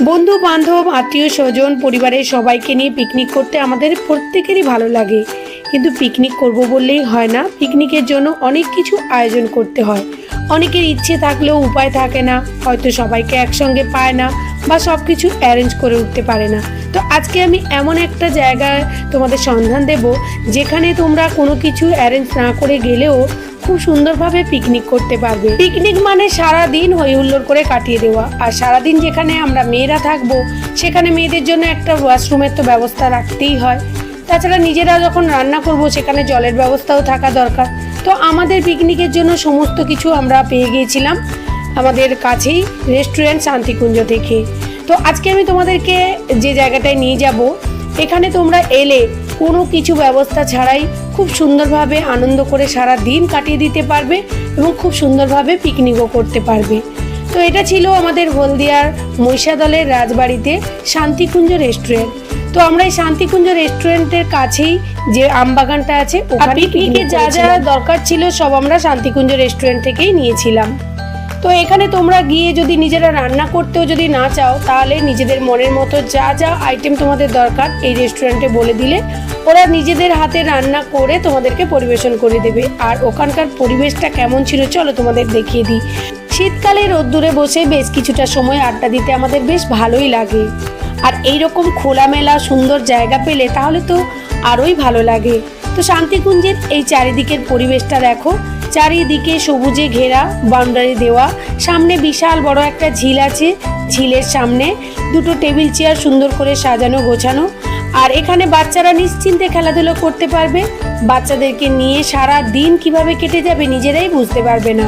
বন্ধু বান্ধব আত্মীয় স্বজন পরিবারের সবাইকে নিয়ে পিকনিক করতে আমাদের প্রত্যেকেরই ভালো লাগে, কিন্তু পিকনিক করব বললেই হয় না। পিকনিকের জন্য অনেক কিছু আয়োজন করতে হয়। অনেকের ইচ্ছে থাকলেও উপায় থাকে না, হয়তো সবাইকে একসঙ্গে পায় না বা সব কিছু অ্যারেঞ্জ করে উঠতে পারে না। তো আজকে আমি এমন একটা জায়গায় তোমাদের সন্ধান দেব যেখানে তোমরা কোনো কিছু অ্যারেঞ্জ না করে গেলেও খুব সুন্দরভাবে পিকনিক করতে পারবে। পিকনিক মানে সারাদিন হই হুল্লোড় করে কাটিয়ে দেওয়া, আর সারাদিন যেখানে আমরা মেয়েরা থাকবো সেখানে মেয়েদের জন্য একটা ওয়াশরুমের তো ব্যবস্থা রাখতেই হয়। তাছাড়া নিজেরা যখন রান্না করব সেখানে জলের ব্যবস্থাও থাকা দরকার। তো আমাদের পিকনিকের জন্য সমস্ত কিছু আমরা পেয়ে গিয়েছিলাম আমাদের কাছেই রেস্টুরেন্ট শান্তিকুঞ্জ থেকে। তো আজকে আমি তোমাদেরকে যে জায়গাটায় নিয়ে যাব, এখানে তোমরা এলে কোনো কিছু ব্যবস্থা ছাড়াই খুব সুন্দরভাবে আনন্দ করে সারা দিন কাটিয়ে দিতে পারবে এবং খুব সুন্দরভাবে পিকনিকও করতে পারবে। তো এটা ছিল আমাদের হলদিয়ার মহিষাদলের রাজবাড়িতে শান্তিকুঞ্জ রেস্টুরেন্ট। তো আমরা এই শান্তিকুঞ্জ রেস্টুরেন্টের কাছেই যে আমবাগানটা আছে, ওখানে পিকনিকের যা যা দরকার ছিল সব আমরা শান্তিকুঞ্জ রেস্টুরেন্ট থেকেই নিয়েছিলাম। তো এখানে তোমরা গিয়ে যদি নিজেরা রান্না করতেও যদি না চাও, তাহলে নিজেদের মনের মতো যা যা আইটেম তোমাদের দরকার এই রেস্টুরেন্টে বলে দিলে ওরা নিজেদের হাতে রান্না করে তোমাদেরকে পরিবেশন করে দেবে। আর ওখানকার পরিবেশটা কেমন ছিল চলো তোমাদের দেখিয়ে দিই। শীতকালে রোদ্দুরে বসে বেশ কিছুটা সময় আড্ডা দিতে আমাদের বেশ ভালোই লাগে, আর এইরকম খোলামেলা সুন্দর জায়গা পেলে তাহলে তো আরোই ভালো লাগে। তো শান্তিকুঞ্জের এই চারিদিকের পরিবেশটা দেখো, চারিদিকে সবুজে ঘেরা, বাউন্ডারি দেওয়া, সামনে বিশাল বড় একটা ঝিল আছে, ঝিলের সামনে দুটো টেবিল চেয়ার সুন্দর করে সাজানো গোছানো। আর এখানে বাচ্চারা নিশ্চিন্তে খেলাধুলো করতে পারবে। বাচ্চাদেরকে নিয়ে সারা দিন কিভাবে কেটে যাবে নিজেরাই বুঝতে পারবে না।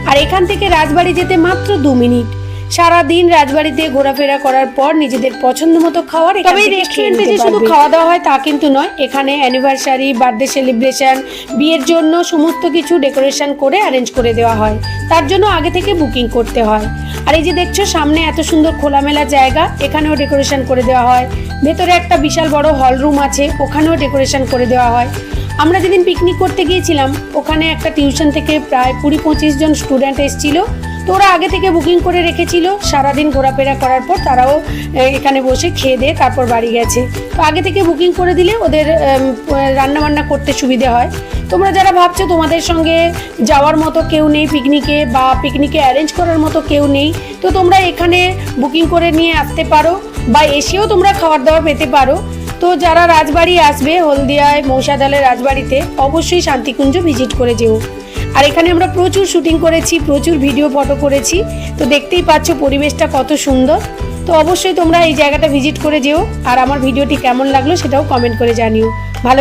আর এখান থেকে রাজবাড়ি যেতে মাত্র 2 মিনিট। সারা দিন রাজবাড়িতে ঘোরাফেরা করার পর নিজেদের পছন্দ মতো খাওয়ার, তবে রেস্টুরেন্টে যে শুধু খাওয়া দাওয়া হয় তা কিন্তু নয়, এখানে অ্যানিভার্সারি, বার্থডে সেলিব্রেশন, বিয়ের জন্য সমস্ত কিছু ডেকোরেশন করে অ্যারেঞ্জ করে দেওয়া হয়। তার জন্য আগে থেকে বুকিং করতে হয়। আর এই যে দেখছো সামনে এত সুন্দর খোলামেলা জায়গা, এখানেও ডেকোরেশন করে দেওয়া হয়। ভেতরে একটা বিশাল বড় হল রুম আছে, ওখানেও ডেকোরেশন করে দেওয়া হয়। আমরা যেদিন পিকনিক করতে গিয়েছিলাম ওখানে একটা টিউশন থেকে প্রায় 20-25 জন স্টুডেন্ট এসেছিল। তো ওরা আগে থেকে বুকিং করে রেখেছিল, সারাদিন ঘোরাফেরা করার পর তারাও এখানে বসে খেয়ে দিয়ে তারপর বাড়ি গেছে। তো আগে থেকে বুকিং করে দিলে ওদের রান্নাবান্না করতে সুবিধে হয়। তোমরা যারা ভাবছো তোমাদের সঙ্গে যাওয়ার মতো কেউ নেই পিকনিকে, বা পিকনিকে অ্যারেঞ্জ করার মতো কেউ নেই, তো তোমরা এখানে বুকিং করে নিয়ে আসতে পারো, বা এসেও তোমরা খাবার দাবার পেতে পারো। তো যারা রাজবাড়ি আসবে, হলদিয়ায় মহিষাদলের রাজবাড়িতে অবশ্যই শান্তিকুঞ্জ ভিজিট করে যেও। আর এখানে আমরা প্রচুর শুটিং করেছি, প্রচুর ভিডিও ফটো করেছি। তো দেখতেই পাচ্ছ পরিবেশটা কত সুন্দর। তো অবশ্যই তোমরা এই জায়গাটা ভিজিট করে যেও। আর আমার ভিডিওটি কেমন লাগলো সেটাও কমেন্ট করে জানিও। ভালো